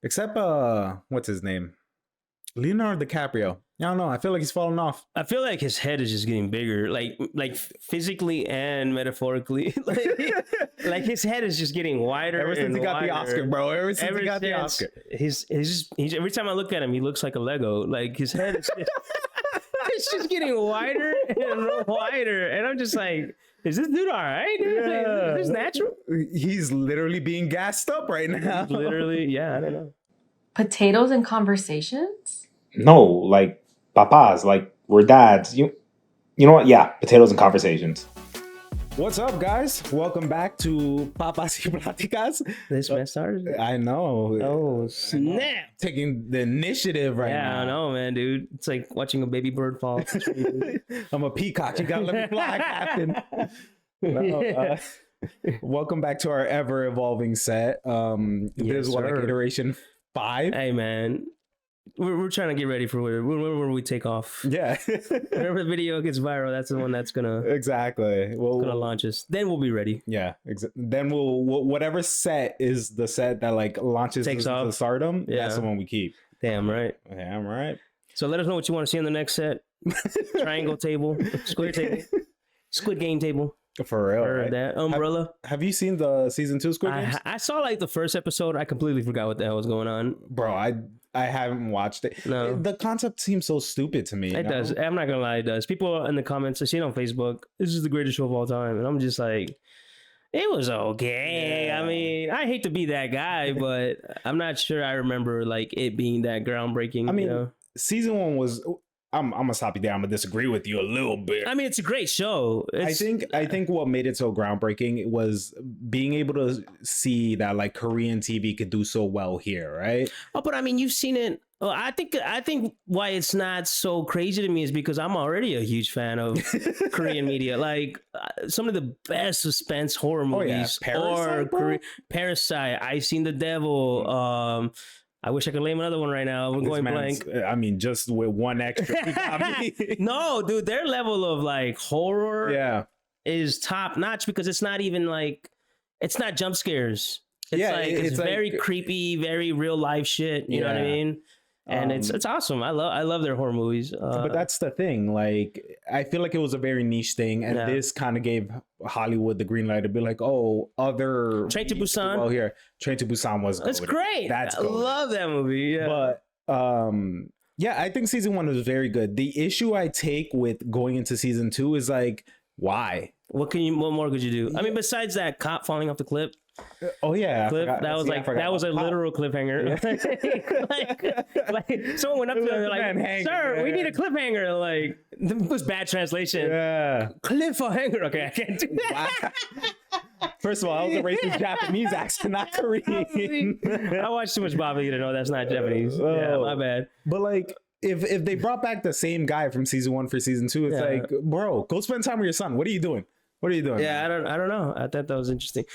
Except what's his name? Leonardo DiCaprio. I don't know. I feel like he's falling off. I feel like his head is just getting bigger, like physically and metaphorically. like his head is just getting wider. Ever since he got the Oscar, bro. Ever since he got the Oscar. He's every time I look at him, he looks like a Lego. Like his head is just, it's just getting wider and wider. And I'm just like, is this dude all right? Yeah. Is this natural? He's literally being gassed up right now. Literally, yeah, I don't know. Potatoes and conversations? No, like papas, like we're dads. You know what? Yeah, potatoes and conversations. What's up, guys? Welcome back to Papás y Pláticas. This mess started. I know. Oh, snap. Taking the initiative right now. Yeah, I know, man, dude. It's like watching a baby bird fall. I'm a peacock. You gotta let me fly, Captain. No, welcome back to our ever-evolving set. This is like iteration 5. Hey, man. We're trying to get ready for when we take off. Yeah. Whenever the video gets viral, that's the one that's gonna gonna launch us. Then we'll be ready. Yeah. Then we'll whatever set is the set that like launches takes off to stardom. Yeah. That's the one we keep. Damn right. Damn right. So let us know what you want to see on the next set. Triangle table, square table, Squid Game table. For real, right? That umbrella. Have you seen the season 2 Squid Games? I saw like the first episode. I completely forgot what the hell was going on. Bro, I haven't watched it. No. The concept seems so stupid to me. It does. I'm not gonna lie, it does. People in the comments, I see it on Facebook, this is the greatest show of all time. And I'm just like, it was okay. Yeah. I mean, I hate to be that guy, but I'm not sure I remember like it being that groundbreaking. I mean, you know? Season 1 was... I'm gonna stop you there. I'm gonna disagree with you a little bit. I mean, it's a great show. I think what made it so groundbreaking was being able to see that like Korean TV could do so well here, right? Oh, but I mean, you've seen it. Well, I think why it's not so crazy to me is because I'm already a huge fan of Korean media. Like some of the best suspense horror movies. Parasite, Parasite. I Seen the Devil. I wish I could name another one right now. I'm going blank. I mean, just with one extra. No, dude, their level of like horror is top notch because it's not even like, it's not jump scares. It's very like, creepy, very real life shit. You know what I mean? And it's awesome. I love their horror movies. But that's the thing. Like, I feel like it was a very niche thing, and this kind of gave Hollywood the green light to be like, oh, other Train to Busan. Well, here, Train to Busan was. That's great. I love that movie. Yeah. But yeah, I think season 1 was very good. The issue I take with going into season 2 is like, why? What more could you do? I mean, besides that cop falling off the cliff. Oh yeah, that was a literal cliffhanger. like someone went up to him, they're like, "Sir, we need a cliffhanger." Like, it was bad translation. Yeah, cliffhanger. Okay, I can't do that. First of all, that was a racist Japanese accent, not Korean. I watched too much Bobby to know that's not Japanese. Yeah, my bad. But like, if they brought back the same guy from season 1 for season 2, it's like, bro, go spend time with your son. What are you doing? Yeah, man? I don't know. I thought that was interesting.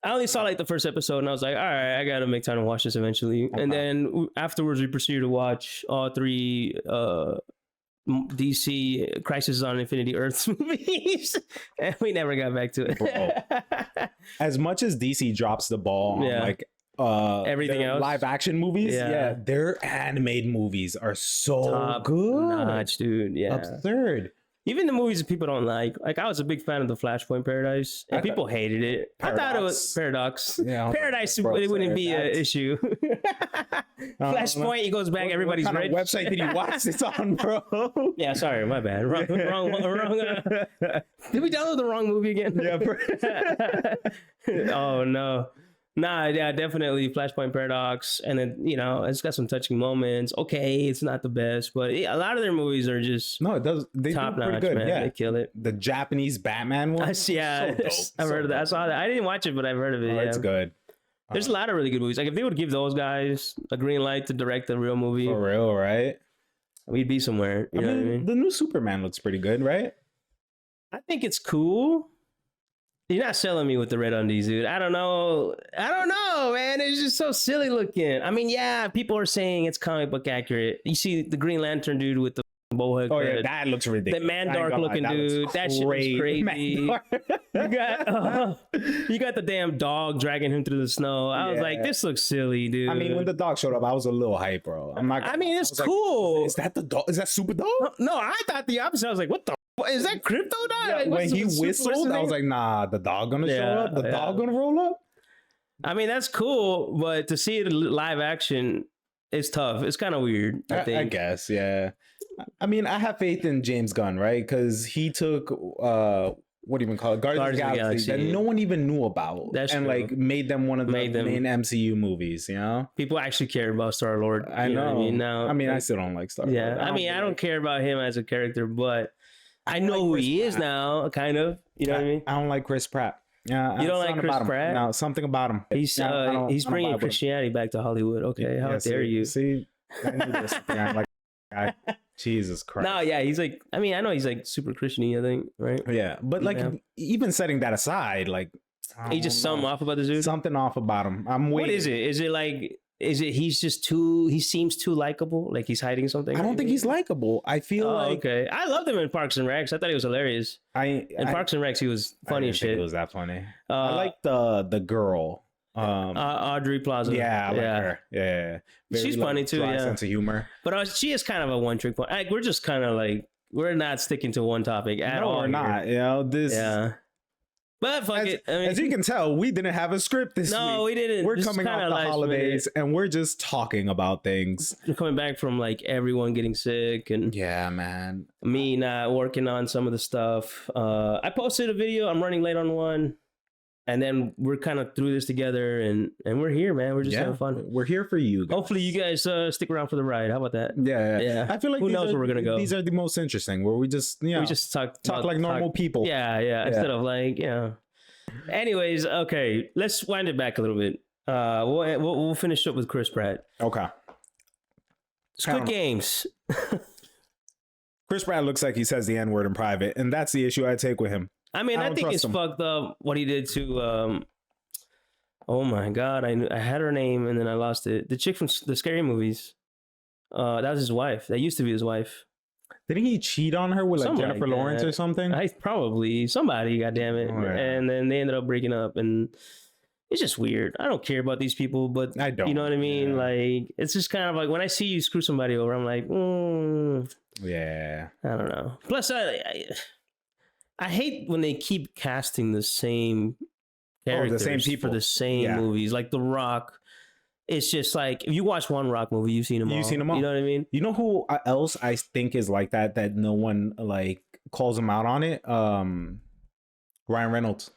I only saw like the first episode and I was like, all right, I got to make time to watch this eventually. Okay. And then afterwards we proceeded to watch all 3 DC Crisis on Infinity Earths movies. And we never got back to it. As much as DC drops the ball on like everything else, live action movies, their animated movies are so top good. Notch, dude. Yeah. Absurd. Even the movies that people don't like. Like, I was a big fan of the Flashpoint Paradise, and people hated it. I thought it was Paradox. Yeah, Paradise, it wouldn't be an issue. Flashpoint, he goes back, everybody's rich. What website did you watch this on, bro? Yeah, sorry, my bad. Wrong. Did we download the wrong movie again? Yeah. Oh, no. Nah, yeah, definitely Flashpoint Paradox, and then it's got some touching moments. Okay, it's not the best, but a lot of their movies are just it does. They top notch, good. Man. Yeah, they kill it. The Japanese Batman one, so I've heard of that. I saw that. I didn't watch it, but I've heard of it. Yeah, it's good. There's a lot of really good movies. Like if they would give those guys a green light to direct a real movie, for real, right? We'd be somewhere. You know what I mean? The new Superman looks pretty good, right? I think it's cool. You're not selling me with the red undies, dude. I don't know, man. It's just so silly looking. I mean, yeah, people are saying it's comic book accurate. You see the Green Lantern dude with the Boa Oh yeah, that looks ridiculous. The Mandark looking dude. That shit was crazy. You got the damn dog dragging him through the snow. I was like, this looks silly, dude. I mean, when the dog showed up, I was a little hype, bro. I'm not. I mean, it's cool. Like, is that the dog? Is that Super Dog? No, I thought the opposite. I was like, what the? Is that Crypto Dog? Like, when he whistled, I was like, nah, the dog gonna show up. The dog gonna roll up. I mean, that's cool, but to see it in live action, it's tough. It's kind of weird. I guess, yeah. I mean, I have faith in James Gunn, right? Because he took what do you even call it? Guardians of the Galaxy that no one even knew about. That's and true. like made them one of the main MCU movies, you know? People actually care about Star-Lord. I know. What I mean, now, I still don't like Star-Lord. Yeah. I don't care about him as a character, but I know who he is now, kind of. You know what I mean? I don't like Chris Pratt. Yeah, you don't like Chris Pratt? No, something about him. He's bringing Christianity back to Hollywood. Okay, how dare you? See, I knew this. Like, Jesus Christ. No, yeah, he's like. I mean, I know he's like super Christian-y, I think, right? Yeah, but like even setting that aside, like he just something off about this dude. Something off about him. I'm waiting. What is it? Is it like? Is it he's just too? He seems too likable. Like he's hiding something. I don't think he's likable. I feel like okay. I loved him in Parks and Recs. I thought he was hilarious. In Parks and Recs, he was funny as shit. It was that funny. I like the girl. Audrey Plaza. Yeah, I like her. Yeah, she's funny too. Yeah, sense of humor. But she is kind of a one trick point. Like, we're just kind of like we're not sticking to one topic at all. No, we're not. You know this. Yeah. But fuck it. I mean, as you can tell, we didn't have a script this week. No, we didn't. We're coming off the holidays and we're just talking about things. We're coming back from like everyone getting sick and yeah, man. Me not working on some of the stuff. I posted a video. I'm running late on one. And then we're kind of through this together and we're here, man. We're just having fun. We're here for you guys. Hopefully you guys stick around for the ride. How about that? Yeah. I feel like who knows where we're gonna go. These are the most interesting where we just talk like normal people. Yeah. Instead of like, Anyways, okay, let's wind it back a little bit. We'll finish up with Chris Pratt. Okay. Squid Games. Chris Pratt looks like he says the N-word in private, and that's the issue I take with him. I mean, I think it's fucked up what he did to. Oh my god, I had her name and then I lost it. The chick from the Scary Movies. That was his wife. That used to be his wife. Didn't he cheat on her with like Jennifer Lawrence or something? Probably somebody. Goddamn it! Oh, yeah. And then they ended up breaking up, and it's just weird. I don't care about these people, but I don't. You know what I mean? Yeah. Like it's just kind of like when I see you screw somebody over, I'm like, yeah. I don't know. Plus, I hate when they keep casting the same characters, the same people for the same movies. Like The Rock, it's just like if you watch one Rock movie, you've seen them all. You know what I mean? You know who else I think is like that no one like calls him out on it? Ryan Reynolds.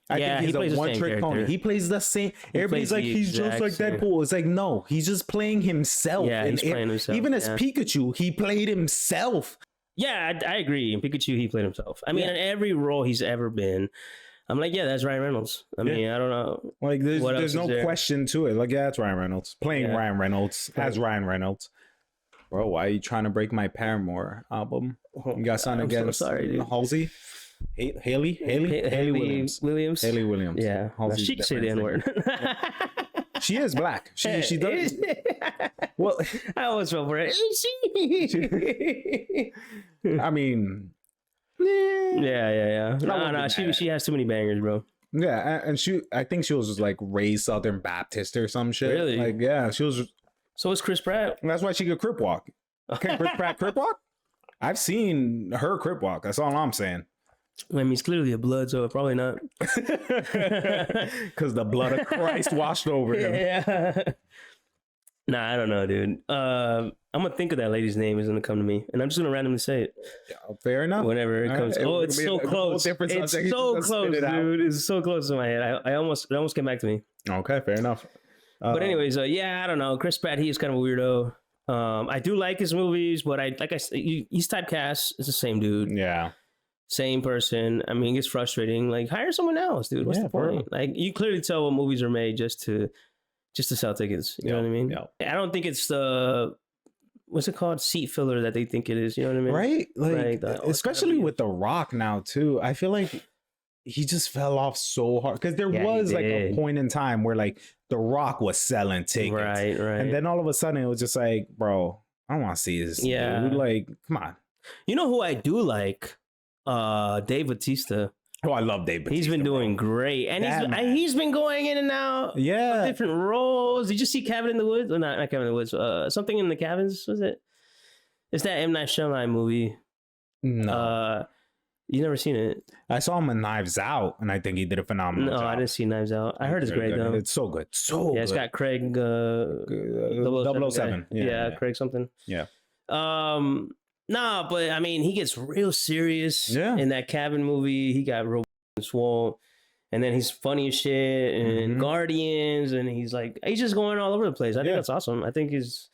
I think he's a one-trick pony. He plays the same. Everybody's like, he's just like Deadpool. It's like, no, he's just playing himself. Yeah, he's playing himself. Even as Pikachu, he played himself. Yeah, I agree. In Pikachu, he played himself. I mean, in every role he's ever been, I'm like, yeah, that's Ryan Reynolds. I mean, I don't know. Like, there's no question to it. Like, yeah, that's Ryan Reynolds. Playing Ryan Reynolds as Ryan Reynolds. Bro, why are you trying to break my Paramore album? You got something against Halsey? Haley Williams. Haley Williams. Yeah. Halsey's she can say the N-word. She is black. She does. Well, I always feel for it. I mean, yeah. No. She has too many bangers, bro. Yeah, and I think she was just like raised Southern Baptist or some shit. Really? Like, yeah, she was. So is Chris Pratt. That's why she could crip walk. Can Chris Pratt crip walk? I've seen her crip walk. That's all I'm saying. I mean, he's clearly a blood, so probably not. Because the blood of Christ washed over him. Yeah. Nah, I don't know, dude. I'm gonna think of that lady's name is gonna come to me, and I'm just gonna randomly say it. Yeah, fair enough. Whenever it comes. Oh, it's so close. It's so close, dude. It's so close to my head. It almost came back to me. Okay, fair enough. But anyways, I don't know. Chris Pratt, he is kind of a weirdo. I do like his movies, but he's typecast. It's the same dude. Yeah. Same person. I mean, it gets frustrating. Like, hire someone else, dude. What's the point? Like, you clearly tell what movies are made just to sell tickets. You know what I mean? Yeah. I don't think it's the what's it called, seat filler that they think it is. You know what I mean? Right. Like especially with The Rock now too. I feel like he just fell off so hard because there was like a point in time where like The Rock was selling tickets, right, and then all of a sudden it was just like, bro, I don't want to see this. Yeah, dude. Like, come on. You know who I do like? Dave Bautista. Oh, I love Dave Bautista. He's been doing great. And he's been going in and out. Yeah. Different roles. Did you see Cabin in the Woods? Or not Cabin in the Woods. Something in the Cabins, was it? It's that M. Night Shyamalan movie. No. You never seen it? I saw him in Knives Out, and I think he did a phenomenal job. No, I didn't see Knives Out. I heard it's great, though. It's so good. So yeah, it's got Craig 007. Yeah, Craig something. Yeah. Nah, but I mean, he gets real serious in that Cabin movie. He got real swole. And then he's funny as shit and Guardians, and he's just going all over the place. I think that's awesome. I think he's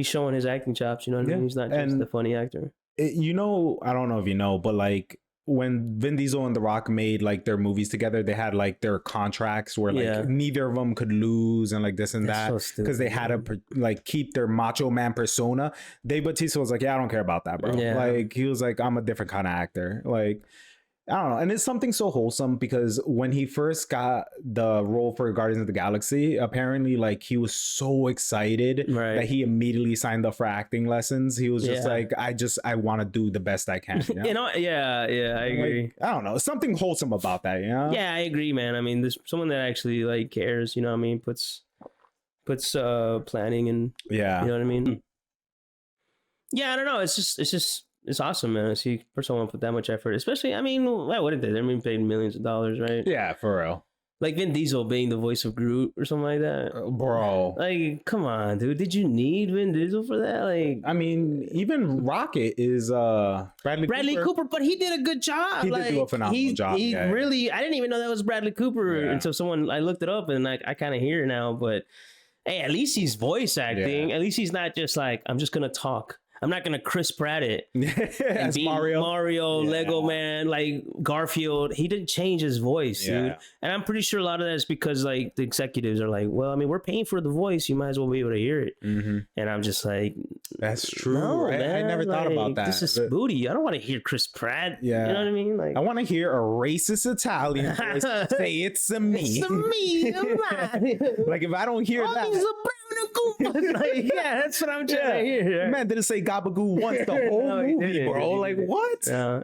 showing his acting chops, you know what I mean? He's not just the funny actor. I don't know if you know, but like when Vin Diesel and The Rock made like their movies together, they had like their contracts where like neither of them could lose and like this and that because they had to like keep their macho man persona. Dave Bautista was like, yeah, I don't care about that, bro. Like he was like, I'm a different kind of actor. Like I don't know. And it's something so wholesome because when he first got the role for Guardians of the Galaxy, apparently like he was so excited that he immediately signed up for acting lessons. He was just like, I want to do the best I can. You know? I agree. Like, I don't know. Something wholesome about that, you know? Yeah, I agree, man. I mean, there's someone that actually like cares, you know what I mean? Puts planning and you know what I mean? Yeah, I don't know. It's awesome, man. I see someone put that much effort, especially, I mean, why wouldn't they? They're being paid millions of dollars, right? Yeah, for real. Like Vin Diesel being the voice of Groot or something like that. Bro. Like, come on, dude. Did you need Vin Diesel for that? Like, I mean, even Rocket is Bradley Cooper, but he did a good job. He did do a phenomenal job. He really, I didn't even know that was Bradley Cooper until I looked it up, and I kind of hear it now, but hey, at least he's voice acting. At least he's not just like, I'm just going to talk. I'm not gonna Chris Pratt it and be Mario, Lego Man, like Garfield. He didn't change his voice, dude. And I'm pretty sure a lot of that is because like the executives are like, well, I mean, we're paying for the voice. You might as well be able to hear it. And I'm just like, that's true. No, right? Man, I never thought about that. This is booty. I don't want to hear Chris Pratt. Yeah. You know what I mean? Like, I want to hear a racist Italian voice say it's a me. It's a me. Like if I don't hear that. Like, yeah, that's what I'm trying to hear. Man didn't say gabagoo once the whole movie, bro. Like what? I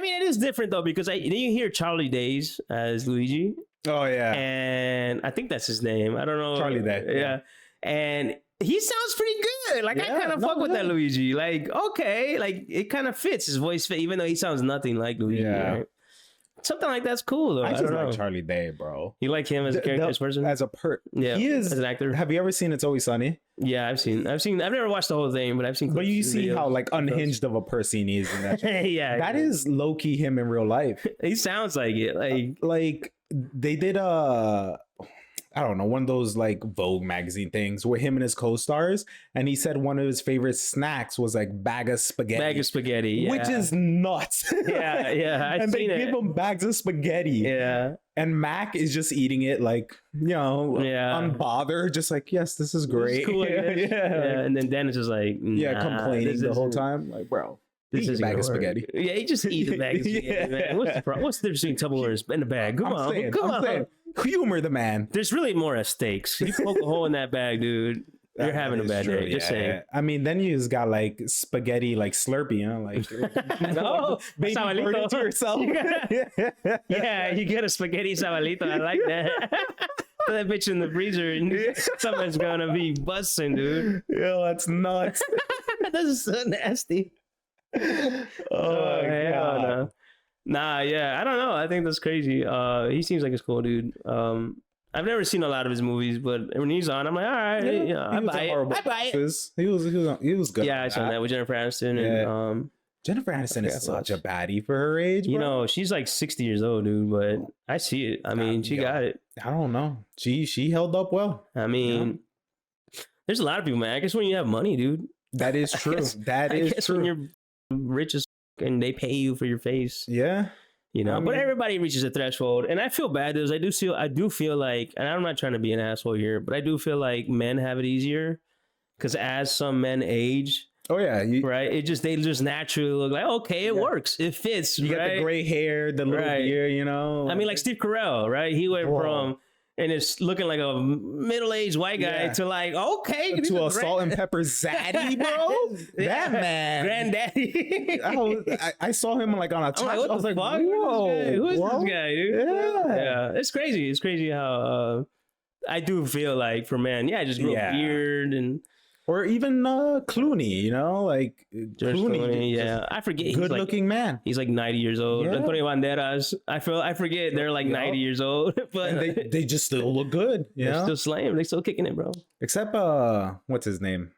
mean, it is different though because then you hear Charlie Days as Luigi. Oh yeah, and I think that's his name. I don't know. Charlie Day. Yeah, and he sounds pretty good. Like I kind of fuck with that Luigi. Like okay, like it kind of fits his voice, even though he sounds nothing like Luigi. Right? Something like that's cool though. I just like Charlie Day, bro. You like him as a character, as a person? Yeah, he is as an actor. Have you ever seen It's Always Sunny? Yeah, I've never watched the whole thing, but I've seen. But you see how like unhinged of a person he is in that show. Yeah, that is low key him in real life. He sounds like it. Like they did I don't know, one of those like Vogue magazine things with him and his co-stars, and he said one of his favorite snacks was like bag of spaghetti, which is nuts. Yeah, and they give him bags of spaghetti. And Mac is just eating it like, you know, unbothered, just like, yes, this is great. Cool, and then Dennis is like, complaining the whole time, like, bro. This is a bag of spaghetti. Yeah, he just eat a bag of spaghetti, man. What's the difference between Tupperware and a bag? Come on. Humor the man. There's really more at stakes. You poke a hole in that bag, dude. You're having a bad day. Just saying. I mean, then you just got like spaghetti, like Slurpee, you know, like baby burn to yourself. Yeah, you get a spaghetti sabalito. I like that. Put that bitch in the freezer and someone's gonna be busting, dude. Yo, that's nuts. This is so nasty. Oh my God. No. Nah, yeah, I don't know. I think that's crazy. He seems like a cool dude. I've never seen a lot of his movies, but when he's on, I'm like, all right, I buy it. He was good. Yeah, I saw that with Jennifer Aniston. And Jennifer Aniston is such a baddie for her age, bro. You know, she's like 60 years old, dude, but I see it. I mean, she got it. I don't know. She held up well. I mean, there's a lot of people, man. I guess when you have money, dude. That is true. I guess when you're rich as and they pay you for your face. Yeah. You know, but everybody reaches a threshold. And I feel bad because I do feel like, and I'm not trying to be an asshole here, but I do feel like men have it easier because as some men age, right? They just naturally look like, okay, it works. It fits. You got the gray hair, the little beard, you know. I mean, like Steve Carell, right? He went from and it's looking like a middle-aged white guy to like, okay, to a salt and pepper zaddy, bro. That man, granddaddy. I saw him like on a top. Like, I was like, fuck? whoa, who is this guy, dude? Yeah, it's crazy. It's crazy how I do feel like for man, just grow a beard and. Or even Clooney, like Clooney, I forget. Good looking man. He's like 90 years old. Yeah. Antonio Banderas. I forget they're like 90 years old, but and they just still look good. They're still slaying. They're still kicking it, bro. Except what's his name?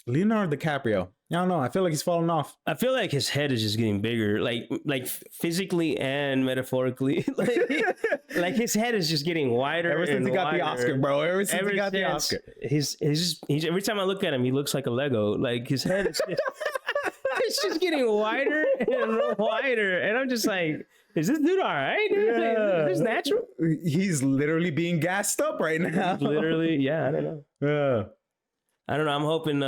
Leonardo DiCaprio. I don't know. I feel like he's falling off. I feel like his head is just getting bigger, like physically and metaphorically. like his head is just getting wider. Ever since he got the Oscar, bro. Ever since he got the Oscar. He's every time I look at him, he looks like a Lego. Like his head is just, it's just getting wider and wider. And I'm just like, is this dude all right? Yeah. Is this natural? He's literally being gassed up right now. Literally, I don't know. Yeah. I don't know. I'm hoping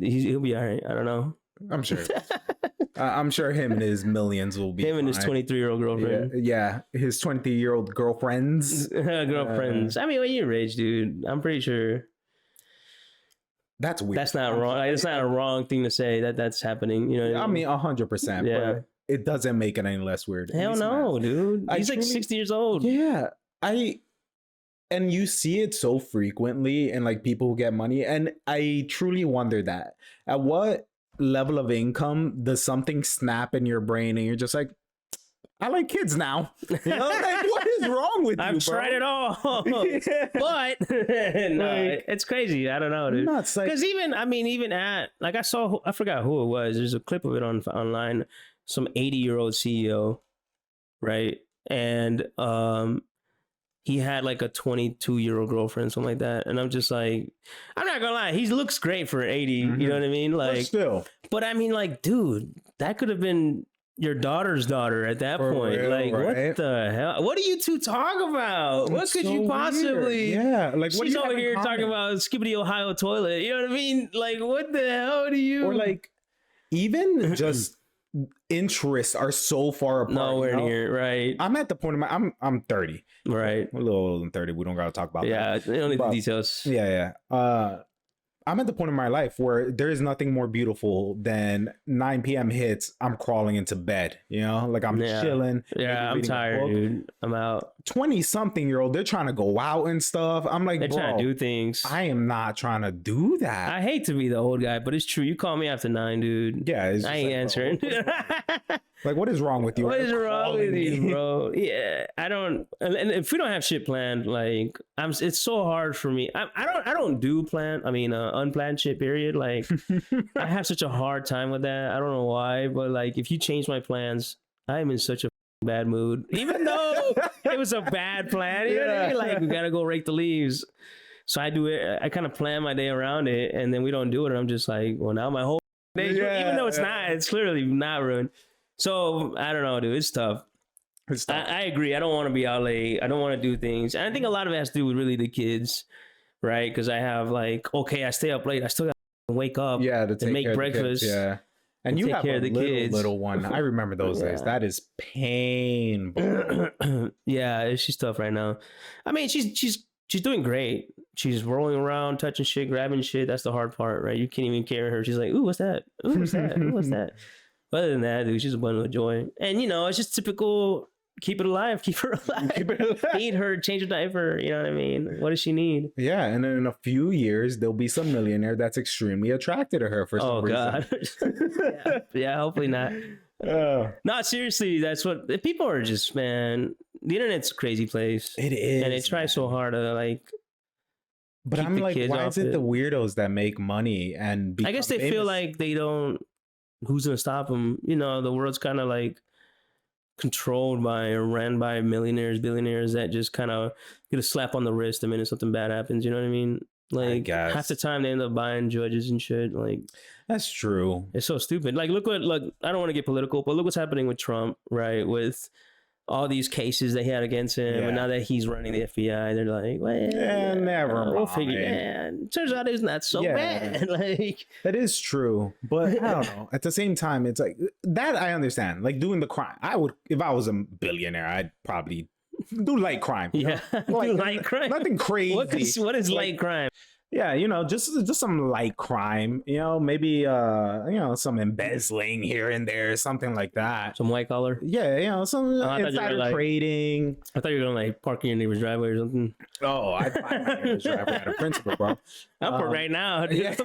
he'll be all right. I don't know. I'm sure. I'm sure him and his millions will be him and his 23-year-old girlfriend. Yeah, his 20-year-old girlfriends. Girlfriends. I mean, when you're rich, dude, I'm pretty sure. That's weird. That's not wrong. It's not a wrong thing to say that's happening. You know. I mean, 100%. Yeah. But it doesn't make it any less weird. Hell no, dude. He's like 60 years old. Yeah, and you see it so frequently in like people who get money. And I truly wonder that at what level of income does something snap in your brain and you're just like, I like kids now. Like, what is wrong with you, I've tried it all. But no, it's crazy. I don't know, dude. Because even at, like I forgot who it was. There's a clip of it online. Some 80-year-old CEO, right? And he had like a 22-year-old girlfriend, something like that. And I'm just like, I'm not gonna lie, he looks great for 80. You know what I mean? Like, but I mean, like, dude, that could have been your daughter's daughter at that point. Real, like, right? What the hell? What do you two talk about? What could you possibly? Weird. Yeah, like what she's over here talking about Skibbity Ohio toilet. You know what I mean? Like, what the hell do you? Or like, even just. Interests are so far apart. Nowhere near, right? I'm at the point of I'm 30. Right. I'm a little older than 30. We don't gotta talk about that. Yeah, they don't need the details. Yeah. I'm at the point in my life where there is nothing more beautiful than 9 p.m. hits. I'm crawling into bed, like I'm chilling. Yeah, I'm tired, dude. I'm out. 20-something-year-old, they're trying to go out and stuff. I'm like, they're trying to do things. I am not trying to do that. I hate to be the old guy, but it's true. You call me after 9, dude. Yeah, I ain't answering. Like, what is wrong with you? What is wrong with you, bro? Yeah, I don't. And if we don't have shit planned, like, it's so hard for me. I don't do unplanned shit. Period. Like, I have such a hard time with that. I don't know why, but like, if you change my plans, I am in such a bad mood. Even though it was a bad plan, you know what I mean? Like, we gotta go rake the leaves. So I do it. I kind of plan my day around it, and then we don't do it. And I'm just like, well, now my whole day, even though it's clearly not ruined. So I don't know, dude. It's tough. I agree. I don't want to be out late. I don't want to do things. And I think a lot of it has to do with really the kids, right? Because I have like, okay, I stay up late. I still got to wake up to make breakfast. Yeah. And you have a little one. I remember those days. That is painful. Yeah, she's tough right now. I mean, she's doing great. She's rolling around, touching shit, grabbing shit. That's the hard part, right? You can't even carry her. She's like, ooh, what's that? Ooh, what's that? Ooh, what's that? But other than that, dude, she's a bundle of joy. And, it's just typical, keep it alive, keep her alive. Feed her, change her diaper, you know what I mean? What does she need? Yeah, and then in a few years, there'll be some millionaire that's extremely attracted to her for some reason. Oh, God. yeah, hopefully not. No, seriously, that's what... People are just, man... The internet's a crazy place. It is. And they try so hard to, like... But I'm like, why is it the weirdos that make money and become I guess they famous? feel like they don't... Who's gonna stop them? The world's kind of like controlled by or ran by millionaires, billionaires that just kind of get a slap on the wrist the minute something bad happens. You know what I mean? Like, half the time they end up buying judges and shit. Like, that's true. It's so stupid. Like, look, I don't want to get political, but look what's happening with Trump, right? With all these cases they had against him, and now that he's running the FBI, they're like, well, never mind. We'll figure it out. Turns out it's not so bad. Like, that is true, but I don't know. At the same time, it's like that I understand. Like, doing the crime, I would, if I was a billionaire, I'd probably do light crime. Yeah, like, light crime. Nothing crazy. What is light crime? Yeah, just some light crime. Maybe some embezzling here and there, something like that. Some white collar. Yeah, some insider trading. I thought you were gonna like park in your neighbor's driveway or something. Oh, I buy my neighbor's driveway out of principle, bro. I'll put right now. Yeah.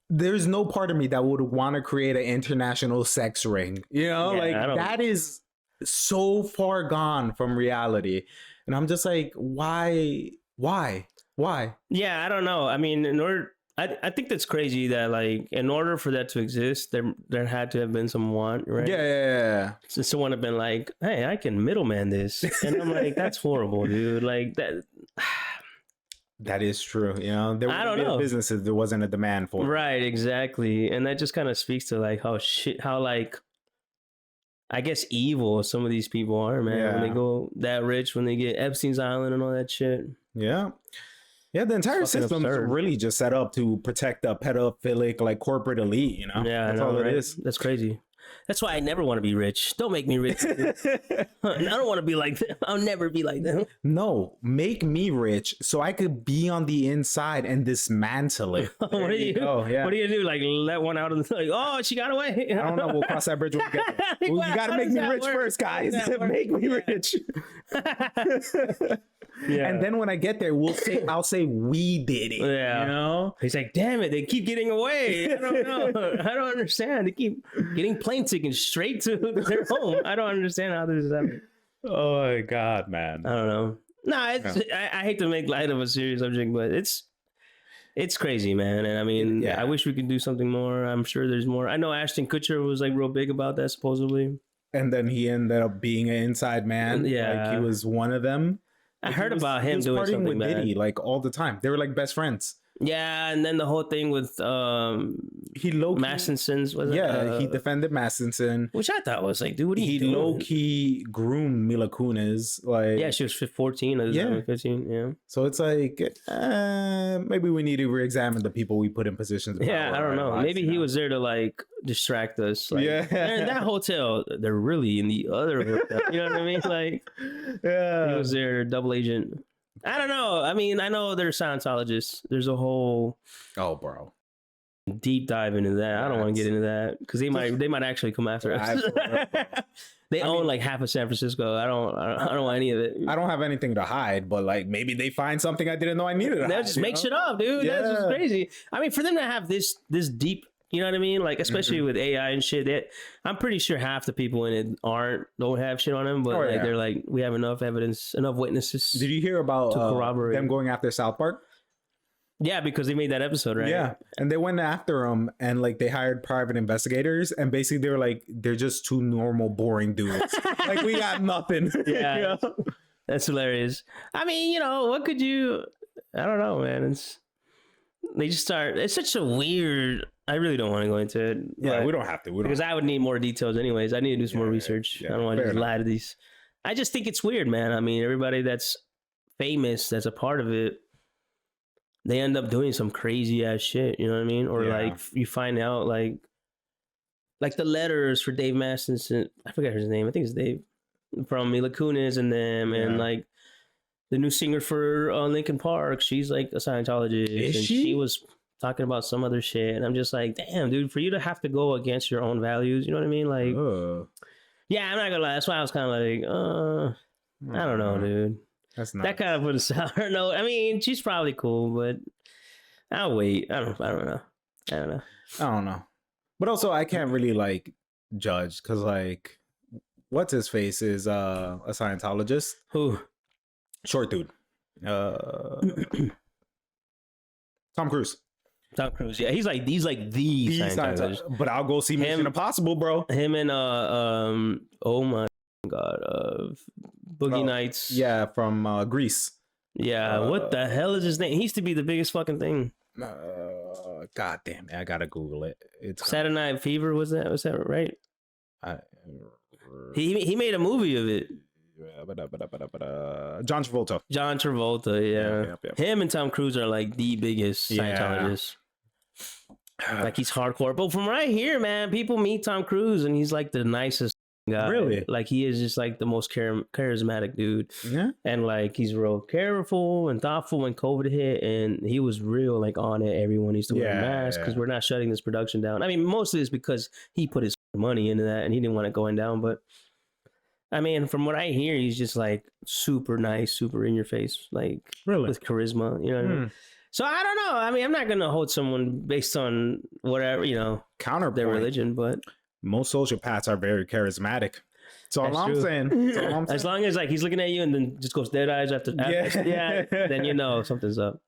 There's no part of me that would want to create an international sex ring. That is so far gone from reality. And I'm just like, why? Yeah, I don't know. I mean, I think that's crazy that like in order for that to exist, there had to have been someone, right? Yeah. So someone have been like, hey, I can middleman this, and I'm like, that's horrible, dude. Like that. That is true. There wouldn't be a business if there wasn't a demand for it. Right, exactly, and that just kind of speaks to like how like. I guess evil some of these people are, man. Yeah. When they go that rich, when they get Epstein's Island and all that shit. Yeah. Yeah, the entire system is really just set up to protect the pedophilic, like, corporate elite, Yeah, that's all it is. That's crazy. That's why I never want to be rich. Don't make me rich. I don't want to be like them. I'll never be like them. No, make me rich so I could be on the inside and dismantle it. What are you gonna do? Like let one out of the like? Oh, she got away. I don't know. We'll cross that bridge when we get there. Well, you gotta make me rich first, guys. Make me rich. Yeah. And then when I get there, I'll say we did it. Yeah. He's like, damn it, they keep getting away. I don't know. I don't understand. They keep getting plane tickets straight to their home. I don't understand how this is happening. Oh my God, man. I don't know. No, I hate to make light of a serious subject, but it's crazy, man. And I mean, I wish we could do something more. I'm sure there's more. I know Ashton Kutcher was like real big about that supposedly. And then he ended up being an inside man. Yeah. Like he was one of them. I heard about him doing something with bad. Diddy, like all the time. They were like best friends. Yeah, and then the whole thing with Mastinson's was he defended Mastinson, which I thought was like, dude, what are you doing? He low key groomed Mila Kunis, like she was 14 or 15. Yeah, so it's like maybe we need to re-examine the people we put in positions. I don't know. Maybe he was there to like distract us. Like, they're in that hotel. They're really in the other hotel. You know what I mean? Like, he was their double agent. I don't know. I mean, I know they're Scientologists. There's a whole deep dive into that. I don't want to get into that because they might actually come after us. They own like half of San Francisco. I don't want any of it. I don't have anything to hide, but like maybe they find something I didn't know I needed. They'll just make shit up, dude. That's just crazy. I mean, for them to have this deep. You know what I mean? Like, especially with AI and shit. I'm pretty sure half the people in it don't have shit on them, but they're like, we have enough evidence, enough witnesses. Did you hear about them going after South Park? Yeah, because they made that episode, right? Yeah, and they went after them, and like they hired private investigators, and basically they were like, they're just two normal, boring dudes. Like, we got nothing. Yeah, that's hilarious. I mean, what could you? I don't know, man. They just start. It's such a weird. I really don't want to go into it. Yeah, we don't have to. Because I would need more details anyways. I need to do some more research. I don't want to just lie to these. I just think it's weird, man. I mean, everybody that's famous, that's a part of it, they end up doing some crazy ass shit. You know what I mean? Or like you find out like the letters for Dave Masterson. I forgot his name. I think it's Dave from Mila Kunis and them, and like the new singer for Linkin Park. She's like a Scientologist. Is she? She was talking about some other shit, and I'm just like, damn, dude, for you to have to go against your own values, you know what I mean? Like, yeah, I'm not gonna lie. That's why I was kind of like, I don't know, dude. That's not that kind of put a sour note. I mean, she's probably cool, but I'll wait. I don't know. But also, I can't really like judge because like, what's his face is a Scientologist. Who? Short dude. Tom Cruise. Tom Cruise, yeah, he's like the Scientologist. But I'll go see Mission Impossible, bro. Him and oh my god, Boogie Nights. Yeah, from Greece. Yeah, what the hell is his name? He used to be the biggest fucking thing. God damn it, I gotta Google it. It's Saturday Night Fever. Was that right? He made a movie of it. John Travolta. Yeah. Yep. Him and Tom Cruise are like the biggest Scientologists. Like, he's hardcore. But from right here, man, people meet Tom Cruise and he's like the nicest guy. Really? Like he is just like the most charismatic dude. Yeah. And like he's real careful and thoughtful when COVID hit, and he was real like on it. Everyone needs to wear a mask because we're not shutting this production down. I mean, mostly it's because he put his money into that and he didn't want it going down. But I mean, from what I hear, he's just like super nice, super in your face, like with charisma. You know what I mean? So I don't know. I mean, I'm not gonna hold someone based on whatever, counterpoint their religion, but most sociopaths are very charismatic. That's all I'm saying. As long as like he's looking at you and then just goes dead eyes after then you know something's up.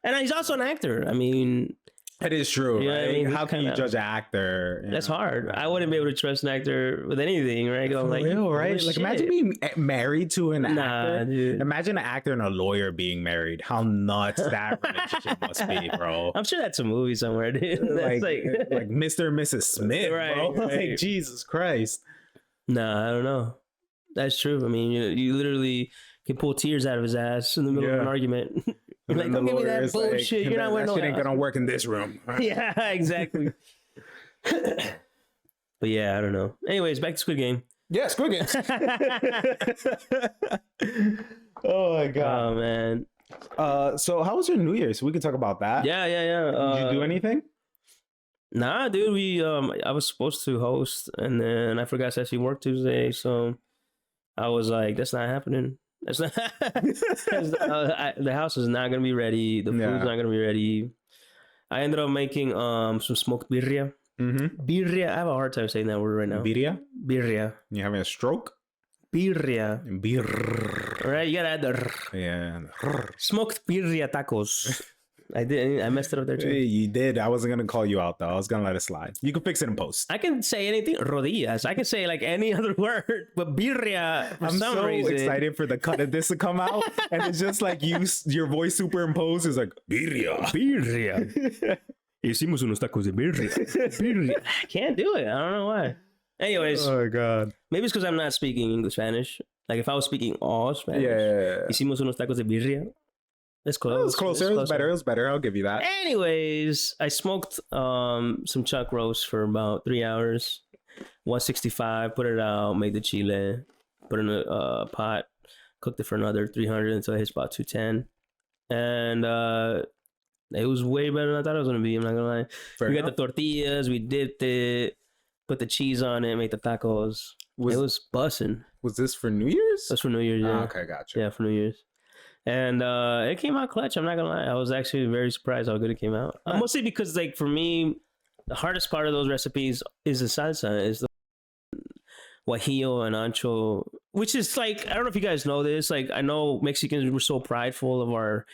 And he's also an actor. I mean, it is true. You know right? what I mean? How can you judge an actor? That's hard. I wouldn't be able to trust an actor with anything, right? I'm like, real, right? Like, imagine being married to an actor. Dude. Imagine an actor and a lawyer being married. How nuts that relationship must be, bro. I'm sure that's a movie somewhere, dude. That's like Mr. and Mrs. Smith, right, bro. Right. Like, Jesus Christ. Nah, I don't know. That's true. I mean, you literally can pull tears out of his ass in the middle of an argument. You're like, don't give me that bullshit. You're not wearing no. That shit ain't gonna work in this room. Yeah, exactly. But yeah, I don't know. Anyways, back to Squid Game. Yeah, Squid Games. Oh my god. Oh man. So how was your New Year's? We can talk about that. Yeah. Did you do anything? Nah, dude. I was supposed to host, and then I forgot to actually work Tuesday, so I was like, "That's not happening. That's not." The house is not gonna be ready. The food's not gonna be ready. I ended up making some smoked birria. Birria. I have a hard time saying that word right now. Birria. You having a stroke? Birria. Birria. Right, you gotta add the smoked birria tacos. I messed it up there too. Hey, you did. I wasn't gonna call you out though. I was gonna let it slide. You can fix it in post. I can say anything. Rodillas. I can say like any other word, but birria. For some reason, excited for the cut of this to come out, and it's just like your voice superimposed is like birria. Hicimos unos tacos de birria. I can't do it. I don't know why. Anyways, oh my god. Maybe it's because I'm not speaking English Spanish. Like if I was speaking all Spanish, hicimos unos tacos de birria. It's close. It was closer. It was better. It was better. I'll give you that. Anyways, I smoked some chuck roast for about 3 hours. 165. Put it out. Made the chile. Put it in a pot. Cooked it for another 300 until it hits about 210. And it was way better than I thought it was gonna be. I'm not gonna lie. We got the tortillas. We dipped it. Put the cheese on it. Made the tacos. It was bussin'. Was this for New Year's? That's for New Year's. Yeah. Okay, gotcha. Yeah, for New Year's. And it came out clutch. I'm not gonna lie. I was actually very surprised how good it came out. Mostly because, like, for me, the hardest part of those recipes is the salsa, is the guajillo and ancho, which is like, I don't know if you guys know this. Like, I know Mexicans were so prideful of our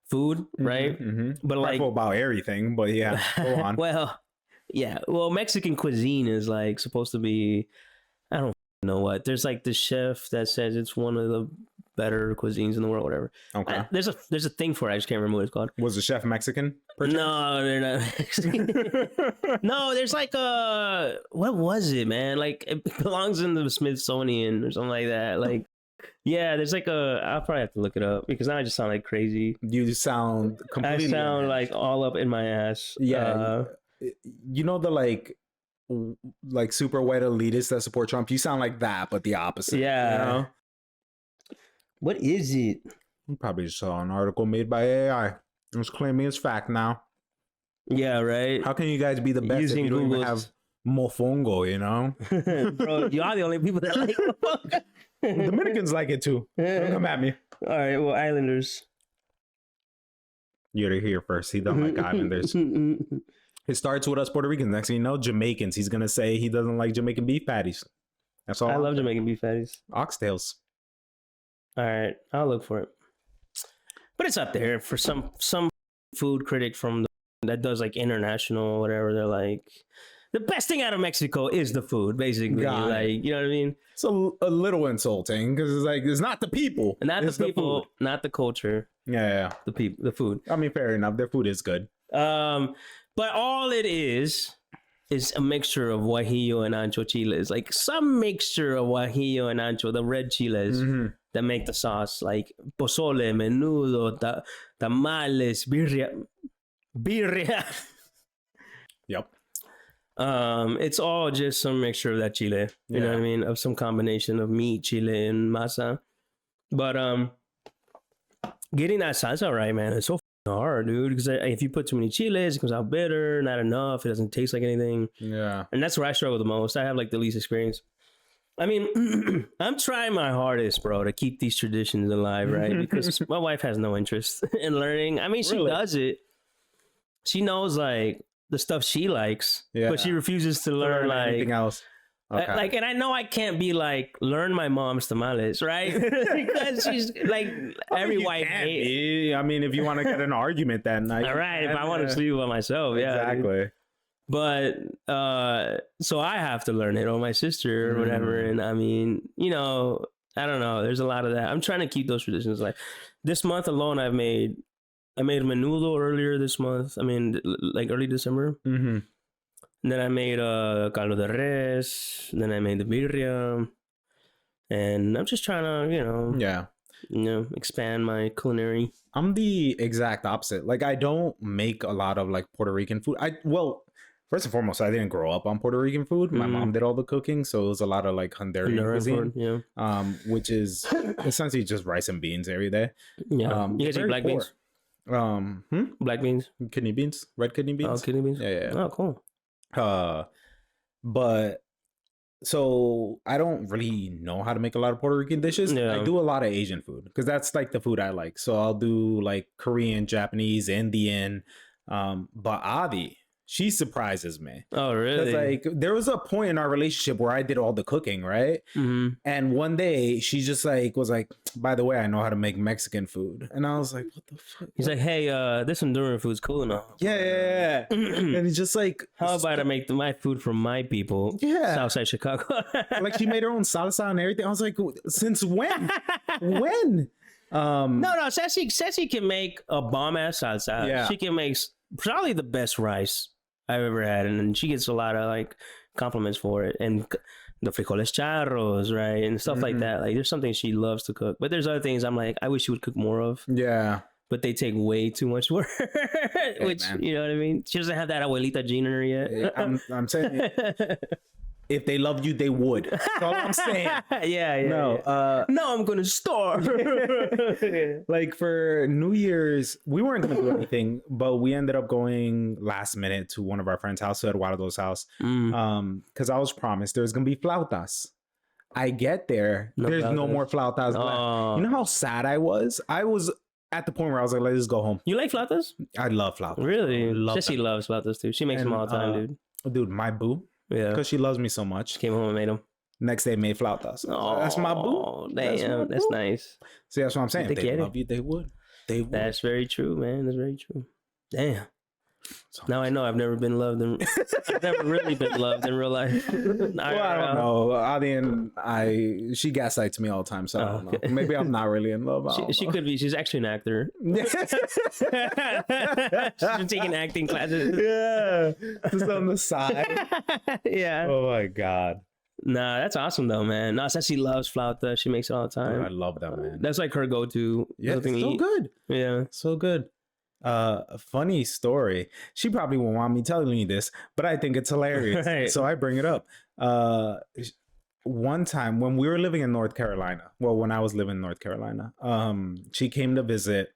food, right? But like prideful about everything. But yeah, go on. Well, Mexican cuisine is like supposed to be, I don't know what. There's like this chef that says it's one of the better cuisines in the world, whatever. Okay. There's a thing for it. I just can't remember what it's called. Was the chef Mexican? No, they're not Mexican. No, there's like what was it, man? Like it belongs in the Smithsonian or something like that. Like, yeah, there's like I'll probably have to look it up because now I just sound like crazy. You sound completely. I sound like all up in my ass. Yeah. You know the like super white elitists that support Trump. You sound like that, but the opposite. Yeah. You know? What is it? You probably just saw an article made by AI. It's claiming it's fact now. Yeah, right. How can you guys be the best if you don't even have mofongo, you know? Bro, you are the only people that like mofongo. Dominicans like it too. Don't come at me. All right, well, Islanders. You're here first. He don't like Islanders. It starts with us Puerto Ricans. Next thing you know, Jamaicans. He's going to say he doesn't like Jamaican beef patties. That's all. I love Jamaican beef patties. Oxtails. All right, I'll look for it. But it's up there for some food critic that does like international or whatever. They're like, the best thing out of Mexico is the food, basically. Like, you know what I mean? It's a little insulting because it's like, it's not the people. Not it's the people, not the culture. Yeah. The food. I mean, fair enough. Their food is good. But all it is a mixture of guajillo and ancho chiles. Like some mixture of guajillo and ancho, the red chiles that make the sauce. Like pozole, menudo, tamales, birria. Yep. It's all just some mixture of that chile. You know what I mean? Of some combination of meat, chile, and masa. But getting that salsa right, man, it's so hard, dude. Because if you put too many chiles, it comes out bitter, not enough. It doesn't taste like anything. Yeah. And that's where I struggle the most. I have like the least experience. I mean, I'm trying my hardest, bro, to keep these traditions alive, right? Because my wife has no interest in learning. I mean, she does it. She knows like the stuff she likes, but she refuses to learn like anything else. Okay. Like, and I know I can't be like, learn my mom's tamales, right? Because she's like, every wife hates. I mean, if you want to get an argument that night. All right, if I want to sleep by myself, exactly. But so I have to learn it, or my sister, or whatever. And I mean, you know, I don't know. There's a lot of that. I'm trying to keep those traditions. Like this month alone, I made menudo earlier this month. I mean, like early December. Mm-hmm. And then I made caldo de res. Then I made the birria. And I'm just trying to, expand my culinary. I'm the exact opposite. Like, I don't make a lot of like Puerto Rican food. First and foremost, I didn't grow up on Puerto Rican food. My mom did all the cooking, so it was a lot of like Honduran cuisine, which is essentially just rice and beans every day. Yeah, you guys eat black beans? Black beans, kidney beans, red kidney beans. Oh, kidney beans. Yeah. Oh, cool. But so I don't really know how to make a lot of Puerto Rican dishes. I do a lot of Asian food because that's like the food I like. So I'll do like Korean, Japanese, Indian. But Adi, she surprises me. Oh, really? Like there was a point in our relationship where I did all the cooking, right? Mm-hmm. And one day she just like was like, by the way, I know how to make Mexican food. And I was like, what the fuck? He's like, hey, this Honduran food's cool enough. Yeah. And it's just like, how about I make my food from my people? Yeah. Southside Chicago. Like she made her own salsa and everything. I was like, since when? When? No, Ceci can make a bomb ass salsa. Yeah. She can make probably the best rice I've ever had, and she gets a lot of like compliments for it, and the frijoles charros, right, and stuff like that. Like there's something she loves to cook, but there's other things I'm like, I wish she would cook more of. Yeah, but they take way too much work. Which you know what I mean. She doesn't have that abuelita gene in her yet. I'm saying. If they loved you, they would. That's all I'm saying. No, I'm gonna starve. Like for New Year's, we weren't gonna do anything, but we ended up going last minute to one of our friends' house, to Eduardo's house, because I was promised there's gonna be flautas. I get there, there's no more flautas left. You know how sad I was? I was at the point where I was like, let's just go home. You like flautas? I love flautas. Really? Jessie loves flautas too. She makes them all the time, dude. Dude, my boo. Yeah, because she loves me so much. Came home and made them. Next day, made flautas. Oh, that's my boo. Damn, that's nice. See, that's what I'm saying. If they love you, they would. They would. That's very true, man. That's very true. Damn. Now I know I've never been loved. I've never really been loved in real life. I don't know. Adi and she gaslights me all the time, so I don't know. Maybe I'm not really in love. She could be. She's actually an actor. She's been taking acting classes. Yeah, just on the side. Yeah. Oh my god. Nah, that's awesome though, man. Nah, she loves flauta. She makes it all the time. Dude, I love that, man. That's like her go-to. Yeah, so good. Yeah, so good. A funny story. She probably won't want me telling you this, but I think it's hilarious. Right. So I bring it up. One time when we were living in North Carolina, when I was living in North Carolina, she came to visit,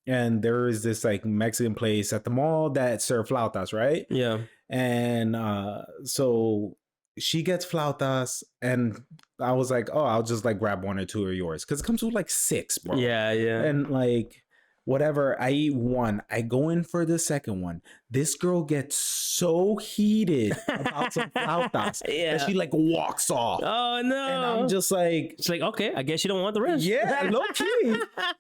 and there is this like Mexican place at the mall that served flautas, right? Yeah. And so she gets flautas, and I was like, oh, I'll just like grab one or two of yours, because it comes with like 6, bro. Yeah. And like, whatever, I eat one, I go in for the second one. This girl gets so heated about some flautas that she like walks off. Oh no. And I'm just like, it's like, okay, I guess you don't want the rest. Yeah, low key.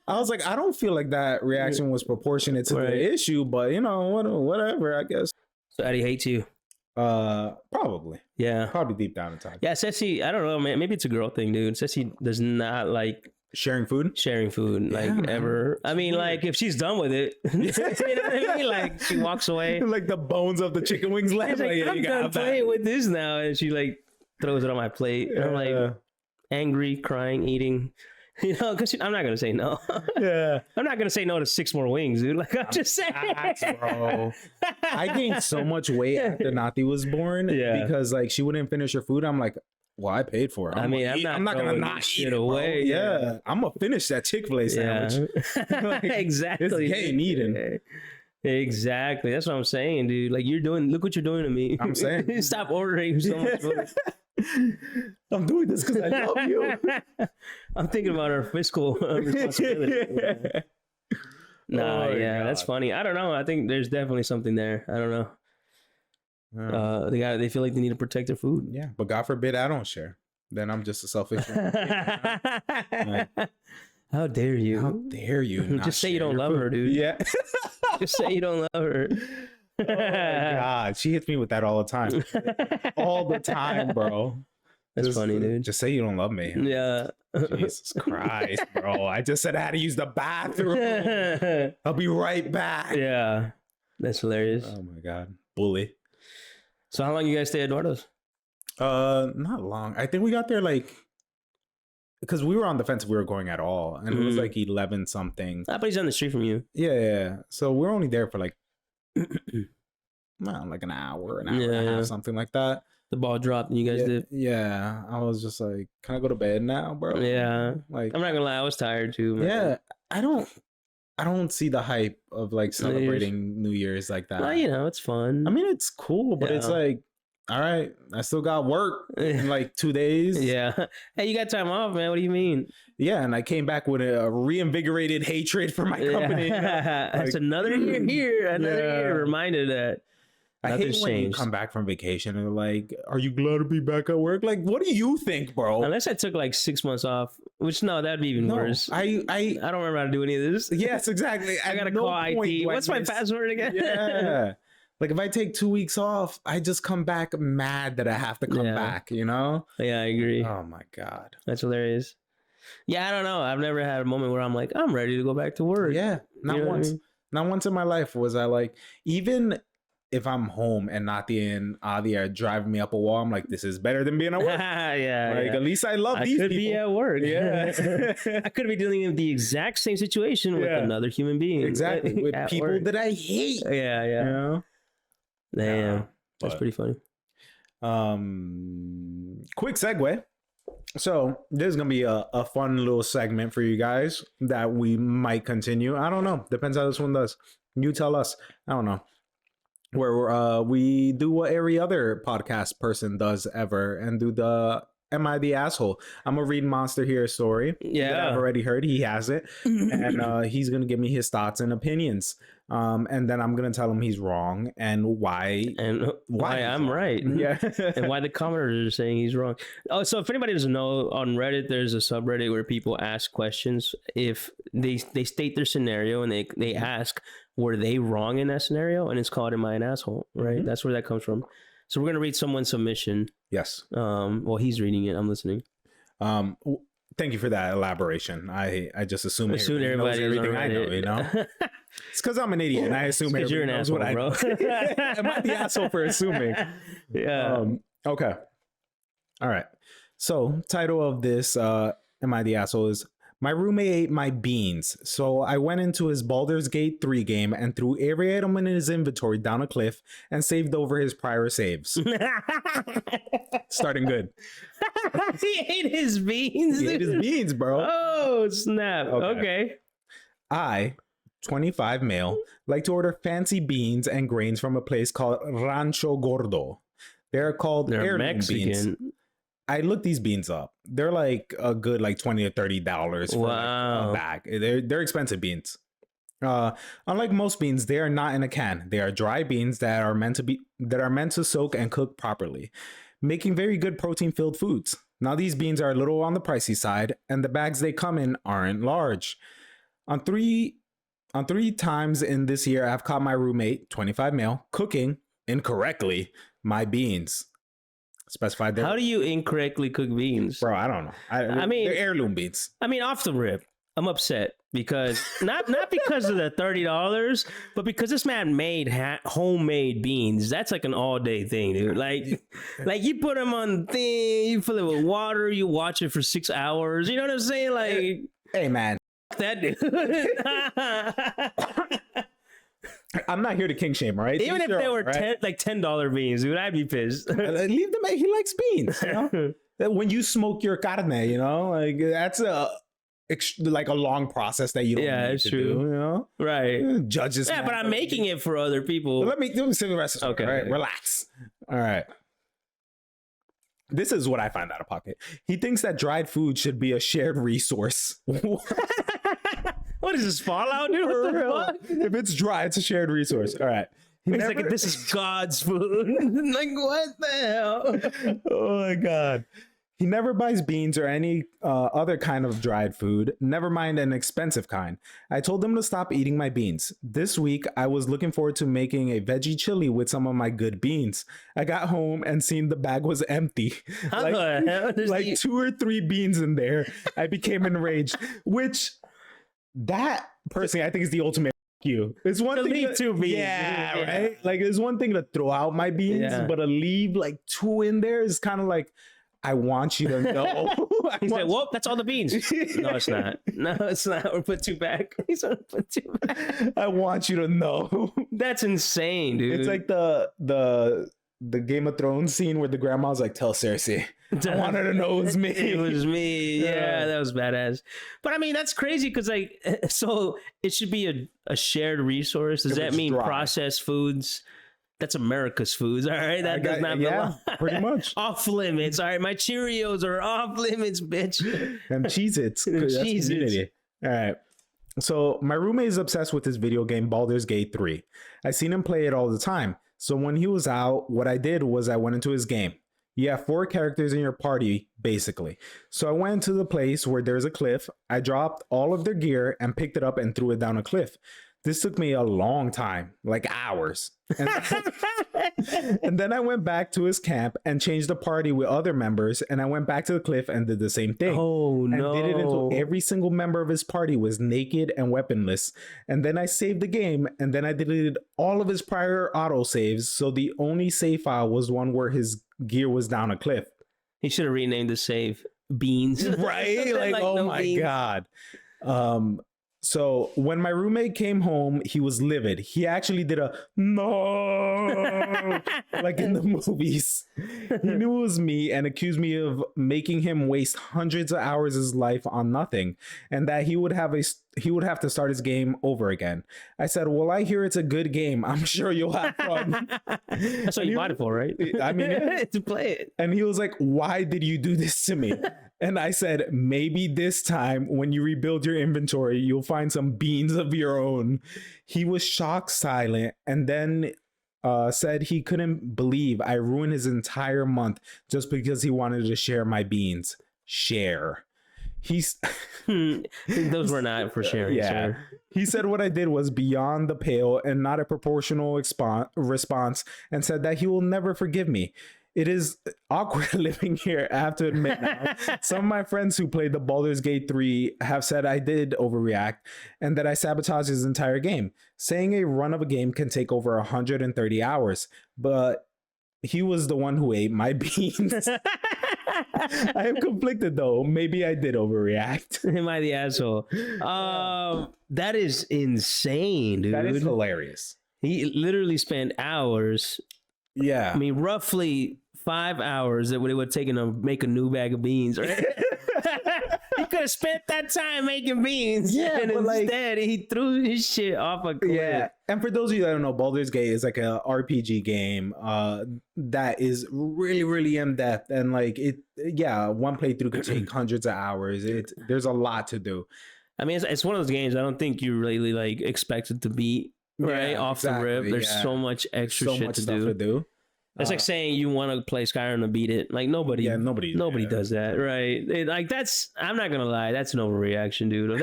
I was like, I don't feel like that reaction was proportionate to the issue, but you know, whatever, I guess. So Eddie hates you. Probably. Yeah. Probably deep down inside. Yeah, Ceci, I don't know, man. Maybe it's a girl thing, dude. Ceci does not like sharing food like ever. I mean, like if she's done with it, you know what I mean? Like she walks away, like the bones of the chicken wings left. Like, I'm done playing with this now, and she like throws it on my plate, and I'm like angry, crying, eating. You know, because I'm not gonna say no. Yeah, I'm not gonna say no to 6 more wings, dude. Like I'm just saying, bro. I gained so much weight after Nati was born because like she wouldn't finish her food. I'm like, well, I paid for it. I'm not gonna not shit eat it, away. Yeah, I'm gonna finish that Chick-fil-A sandwich. Like, exactly. It's getting eaten. Exactly. That's what I'm saying, dude. Like look what you're doing to me. I'm saying, stop ordering so much food. I'm doing this because I love you. I'm thinking about our fiscal responsibility. That's funny. I don't know. I think there's definitely something there. I don't know. They feel like they need to protect their food. Yeah, but God forbid I don't share. Then I'm just a selfish. Like, how dare you? How dare you? Just say you don't love her, dude. Yeah. Just say you don't love her. Oh my God, she hits me with that all the time. All the time, bro. That's funny, dude. Just say you don't love me. Yeah. Jesus Christ, bro. I just said I had to use the bathroom. I'll be right back. Yeah. That's hilarious. Oh my God. Bully. So how long you guys stay at Eduardo's? Not long. I think we got there like because we were on the fence if we were going at all. And it was like 11 something. But he's on the street from you. Yeah. So we're only there for like well, like an hour and a half, something like that. The ball dropped and you guys did. Yeah. I was just like, can I go to bed now, bro? Yeah. Like I'm not gonna lie, I was tired too, man. Yeah. I don't see the hype of like celebrating New Year's like that. Well, you know, it's fun. I mean, it's cool, but it's like, all right, I still got work in like 2 days. Yeah. Hey, you got time off, man. What do you mean? Yeah, and I came back with a reinvigorated hatred for my company. That's another year here. Another year. Reminded that I hate when you come back from vacation and like, are you glad to be back at work? Like, what do you think, bro? Unless I took like 6 months off, which that'd be even worse. I don't remember how to do any of this. Yes, exactly. I gotta call IT. What's my password again? Yeah. Like if I take 2 weeks off, I just come back mad that I have to come back, you know? Yeah, I agree. Oh my God. That's hilarious. Yeah, I don't know. I've never had a moment where I'm like, I'm ready to go back to work. Yeah, not once. I mean? Not once in my life was I like, even if I'm home and Nati and Adi are driving me up a wall, I'm like, this is better than being at work. At least I love these people. I could be at work. Yeah. I could be dealing with the exact same situation with another human being. Exactly. With people that I hate. Yeah. You know? Damn. That's pretty funny. Quick segue. So this is gonna be a fun little segment for you guys that we might continue. I don't know. Depends how this one does. You tell us. I don't know. Where we do what every other podcast person does ever and do the Am I the Asshole? I'm gonna read Monster here a story. Yeah, I've already heard. He has it, and he's gonna give me his thoughts and opinions. And then I'm gonna tell him he's wrong and why I'm right. Yeah, and why the commenters are saying he's wrong. Oh, so if anybody doesn't know, on Reddit there's a subreddit where people ask questions. If they state their scenario and they ask, were they wrong in that scenario? And it's called Am I an Asshole? Right? Mm-hmm. That's where that comes from. So we're gonna read someone's submission. Yes. Well, he's reading it. I'm listening. Thank you for that elaboration. I just assume everybody knows everything I know. You know, it's because I'm an idiot and I assume everybody you're an knows asshole, what I know. Am I the asshole for assuming? Yeah. Okay. All right. So, title of this Am I the Asshole is my roommate ate my beans, so I went into his Baldur's Gate 3 game and threw every item in his inventory down a cliff and saved over his prior saves. Starting good. He ate his beans? He ate his beans, bro. Oh, snap. Okay. I, 25 male, like to order fancy beans and grains from a place called Rancho Gordo. They're heirloom Mexican beans. I looked these beans up. They're like a good like $20 to $30 for like a bag. They're expensive beans. Unlike most beans, they are not in a can. They are dry beans that are meant to soak and cook properly, making very good protein-filled foods. Now these beans are a little on the pricey side, and the bags they come in aren't large. On three times in this year, I've caught my roommate, 25 male, cooking incorrectly my beans. Specified there. How do you incorrectly cook beans? Bro, I don't know. I mean, they're heirloom beans. I mean, off the rip, I'm upset. because not because of the $30, but because this man made homemade beans. That's like an all day thing, dude. Like you put them on the thing, you fill it with water, you watch it for 6 hours. You know what I'm saying? Like, hey man, that dude. I'm not here to king shame, right? Even if they were $10 beans, dude, I'd be pissed. Leave them. He likes beans. You know? When you smoke your carne, you know, like that's a long process that you don't need to do, you know? Right. Judges. Yeah, but I'm making it for other people. Let me see the rest of it. Okay. All right, relax. All right. This is what I find out of pocket. He thinks that dried food should be a shared resource. What is this, Fallout, dude? What the fuck? If it's dry, it's a shared resource. All right. He's like, this is God's food. Like, what the hell? Oh my God. He never buys beans or any other kind of dried food, never mind an expensive kind. I told him to stop eating my beans. This week, I was looking forward to making a veggie chili with some of my good beans. I got home and seen the bag was empty. Like 2 or 3 beans in there. I became enraged, which that personally I think is the ultimate you. It's one thing leave 2 beans. Yeah, right? Like it's one thing to throw out my beans, but to leave like 2 in there is kind of like, I want you to know. He said, "Whoop, that's all the beans." No, it's not. No, it's not. Or put 2 back. He's gonna put 2 back. I want you to know. That's insane, dude. It's like the Game of Thrones scene where the grandma's like, "Tell Cersei, I want her to know it was me." It was me. Yeah, that was badass. But I mean, that's crazy because like, so it should be a shared resource. Does that mean processed foods? That's America's foods, all right? That does not belong. Yeah, pretty much. Off limits, all right? My Cheerios are off limits, bitch. And Cheez-Its. Cheez-Its. All right. So my roommate is obsessed with this video game, Baldur's Gate 3. I seen him play it all the time. So when he was out, what I did was I went into his game. You have 4 characters in your party, basically. So I went to the place where there's a cliff. I dropped all of their gear and picked it up and threw it down a cliff. This took me a long time, like hours. And then I went back to his camp and changed the party with other members. And I went back to the cliff and did the same thing. Oh, no. And did it until every single member of his party was naked and weaponless. And then I saved the game. And then I deleted all of his prior auto saves. So the only save file was one where his gear was down a cliff. He should have renamed the save Beans. Right? Like oh no my beans. God. So when my roommate came home, he was livid. He actually did a no, like in the movies. He knew it was me and accused me of making him waste hundreds of hours of his life on nothing, and that he would have to start his game over again. I said, well, I hear it's a good game. I'm sure you'll have fun. That's what you bought it for, right? I mean, yeah. To play it. And he was like, why did you do this to me? And I said, maybe this time when you rebuild your inventory, you'll find some beans of your own. He was shocked silent and then said he couldn't believe I ruined his entire month just because he wanted to share my beans. Share. Those were not for sharing. Yeah. Sir. He said what I did was beyond the pale and not a proportional response, and said that he will never forgive me. It is awkward living here, I have to admit now. Some of my friends who played the Baldur's Gate 3 have said I did overreact and that I sabotaged his entire game. Saying a run of a game can take over 130 hours, but he was the one who ate my beans. I am conflicted though. Maybe I did overreact. Am I the asshole? That is insane, dude. That is hilarious. He literally spent hours. Yeah. I mean, roughly 5 hours that it would have taken to make a new bag of beans, right? He could have spent that time making beans. Yeah, and instead he threw his shit off a cliff. Yeah. And for those of you that don't know, Baldur's Gate is like a RPG game that is really, really in depth. And like one playthrough could take hundreds of hours. There's a lot to do. I mean, it's one of those games I don't think you really like expected to beat. Right off the rip, there's so much extra shit to do. It's like saying you want to play Skyrim to beat it. Like nobody does that, right? Like I'm not gonna lie, that's an overreaction, dude.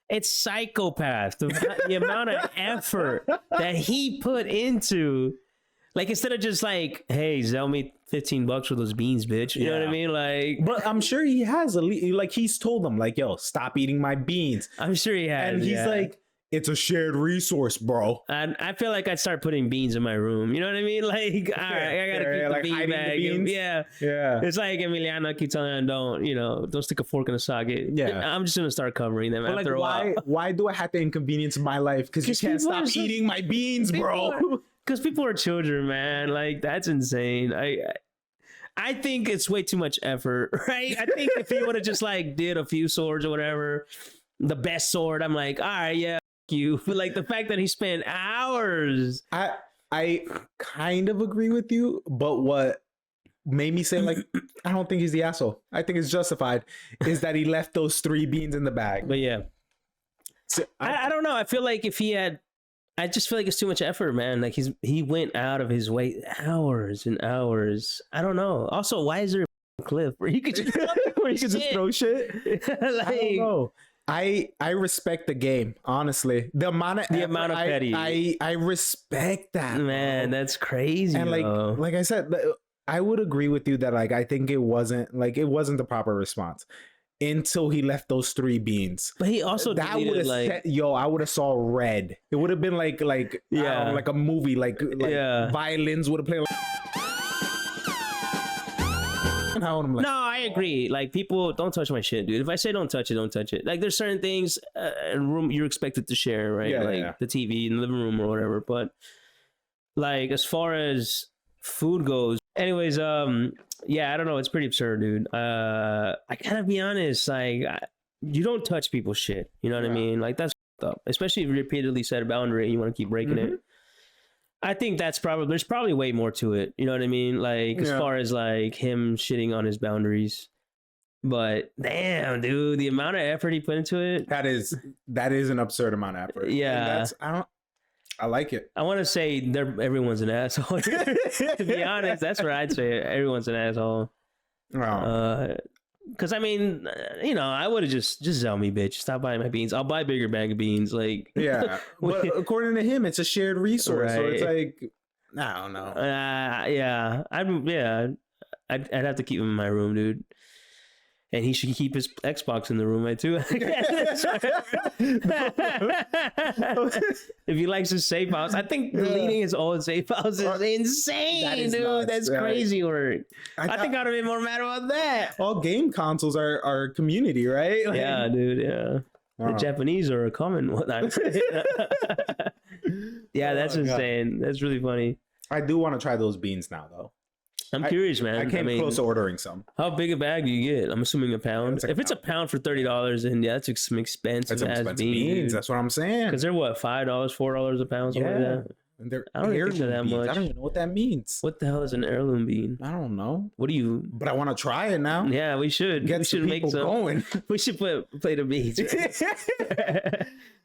It's psychopath. The amount of effort that he put into Like, instead of just like, hey, sell me $15 for those beans, bitch. You know what I mean? Like, but I'm sure he has like he's told them like, yo, stop eating my beans. I'm sure he has. And he's like, it's a shared resource, bro. And I feel like I'd start putting beans in my room. You know what I mean? Like, all right, I gotta keep the bean bag. Yeah. It's like Emiliano keeps telling them, don't stick a fork in a socket. Yeah. I'm just gonna start covering them after a while. Why do I have to inconvenience my life? Because you can't stop eating my beans, bro. Because people are children, man. Like, that's insane. I think it's way too much effort, right? I think if he would have just like did a few swords or whatever, the best sword, I'm like, all right, yeah. You like the fact that he spent hours. I kind of agree with you, but what made me say like I don't think he's the asshole. I think it's justified is that he left those 3 beans in the bag. But yeah, so I don't know. I feel like if he had, I just feel like it's too much effort, man. Like he went out of his way, hours and hours. I don't know. Also, why is there a cliff where he could just throw shit? Like, I don't know. I respect the game, honestly. The amount of petty. I respect that, man. Bro. That's crazy. And like I said, I would agree with you that like I think it wasn't the proper response until he left those 3 beans. But he also that would have like, I would have saw red. It would have been like like a movie, like violins would have played. No, I agree. Like, people don't touch my shit, dude. If I say don't touch it, don't touch it. Like, there's certain things in room you're expected to share, right? The TV in the living room or whatever. But like, as far as food goes, anyways, I don't know. It's pretty absurd, dude. I gotta be honest. Like, you don't touch people's shit. You know what I mean? Like, that's up. Especially if you repeatedly set a boundary and you want to keep breaking it. I think there's probably way more to it. You know what I mean? Like, as far as like him shitting on his boundaries. But damn, dude, the amount of effort he put into it. That is an absurd amount of effort. Yeah. I like it. I want to say everyone's an asshole. To be honest, that's what I'd say. Everyone's an asshole. Because I mean, I would have just sell me, bitch. Stop buying my beans. I'll buy a bigger bag of beans. Like, yeah, but according to him, it's a shared resource. Right. So it's like, I don't know. I'd have to keep him in my room, dude. And he should keep his Xbox in the room, too. If he likes his safe house. I think deleting his old safe house is insane, dude. Nuts, that's crazy work. I think I'd have been more mad about that. All game consoles are community, right? Like, yeah, dude, yeah. The Japanese are a common one. Yeah, that's insane. That's really funny. I do want to try those beans now, though. I'm curious, man. I came close to ordering some. How big a bag do you get? I'm assuming a pound. If it's a pound for $30, then that's some expensive. That's some expensive beans. That's what I'm saying. Because they're what, $5, $4 a pound, something like that. And they're I don't think they're that much. I don't even know what that means. What the hell is an heirloom bean? I don't know. What do you? But I want to try it now. Yeah, we should. We should make some going. We should play the beans.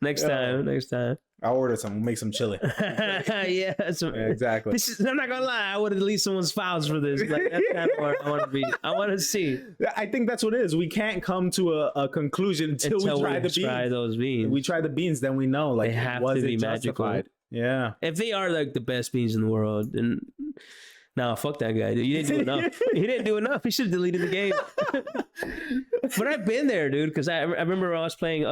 Next time. I'll order some. We'll make some chili. Yeah, exactly. I'm not gonna lie. I would delete someone's files for this. Like, that's kind of what I want to be. I want to see. I think that's what it is. We can't come to a conclusion until we try the beans. Try those beans. We try the beans, then we know. Like, they have to be magical. Yeah. If they are like the best beans in the world, then fuck that guy, dude. You didn't do enough. He didn't do enough. He should have deleted the game. But I've been there, dude, because I remember I was playing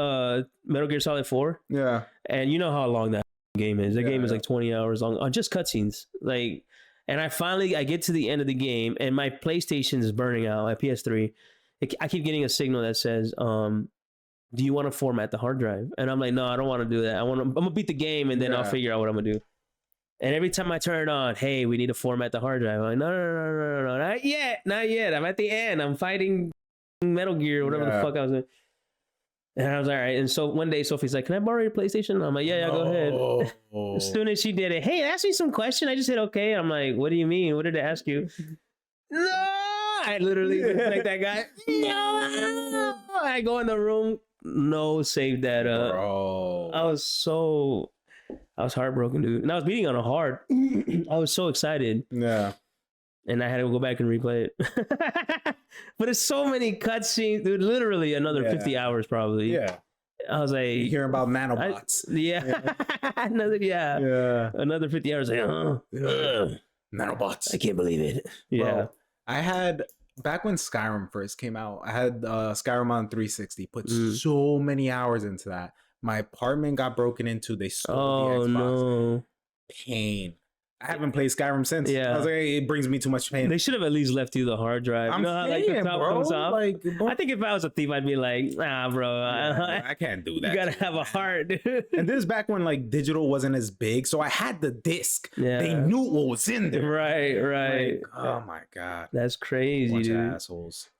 Metal Gear Solid 4. Yeah. And you know how long that game is. That game is like 20 hours long on just cutscenes. Like, and I get to the end of the game and my PlayStation is burning out, my PS3. I keep getting a signal that says, do you want to format the hard drive? And I'm like, no, I don't want to do that. I'm gonna beat the game and then I'll figure out what I'm gonna do. And every time I turn it on, hey, we need to format the hard drive. I'm like, no, not yet. I'm at the end. I'm fighting Metal Gear or whatever the fuck I was doing. And I was all right. And so one day Sophie's like, can I borrow your PlayStation? I'm like, yeah, go ahead. As soon as she did it, hey, ask me some question. I just hit okay. I'm like, what do you mean? What did it ask you? No, I literally like that guy. No, I go in the room. No, save data. Bro. I was heartbroken, dude. And I was beating on a hard. I was so excited. Yeah. And I had to go back and replay it. But it's so many cutscenes, dude. Literally another 50 hours probably. Yeah. I was like, you hearing about nanobots? Another 50 hours. Like, nanobots. I can't believe it. Yeah, bro, I had back when Skyrim first came out. I had Skyrim on 360. Put so many hours into that. My apartment got broken into. They stole the Xbox. No. Pain. I haven't played Skyrim since. Yeah. I was like, it brings me too much pain. They should have at least left you the hard drive. I'm saying, bro. Like, I think if I was a thief, I'd be like, nah, bro. I can't do that. You gotta have a heart, dude. And this is back when like digital wasn't as big, so I had the disc. Yeah. They knew what was in there. Right. Like, oh my god, that's crazy, bunch dude. of assholes.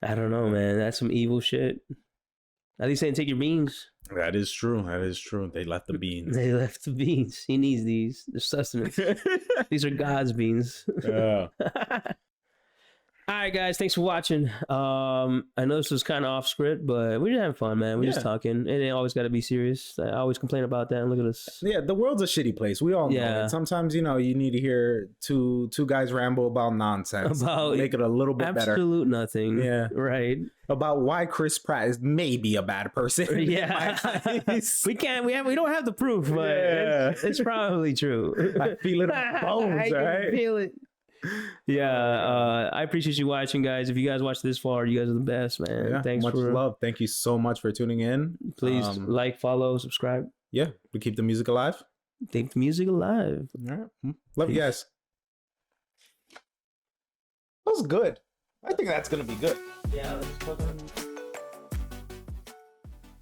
I don't know, man. That's some evil shit. At least they didn't take your beans. That is true. They left the beans. He needs these. They're sustenance. These are God's beans. Yeah. All right, guys. Thanks for watching. I know this was kind of off script, but we're just having fun, man. We're just talking. It ain't always got to be serious. I always complain about that. And look at us. Yeah, the world's a shitty place. We all know it. Sometimes, you need to hear two guys ramble about nonsense. Make it a little bit better. Absolute nothing. Yeah. Right. About why Chris Pratt is maybe a bad person. Yeah. we don't have the proof, but it's probably true. I feel it in my bones, I feel it. Yeah, I appreciate you watching, guys. If you guys watched this far, you guys are the best, man. Yeah, thanks much love. Thank you so much for tuning in. Please like, follow, subscribe. Yeah, we keep the music alive. Keep the music alive. All right. Love you guys. That was good. I think that's gonna be good. Yeah, let's fucking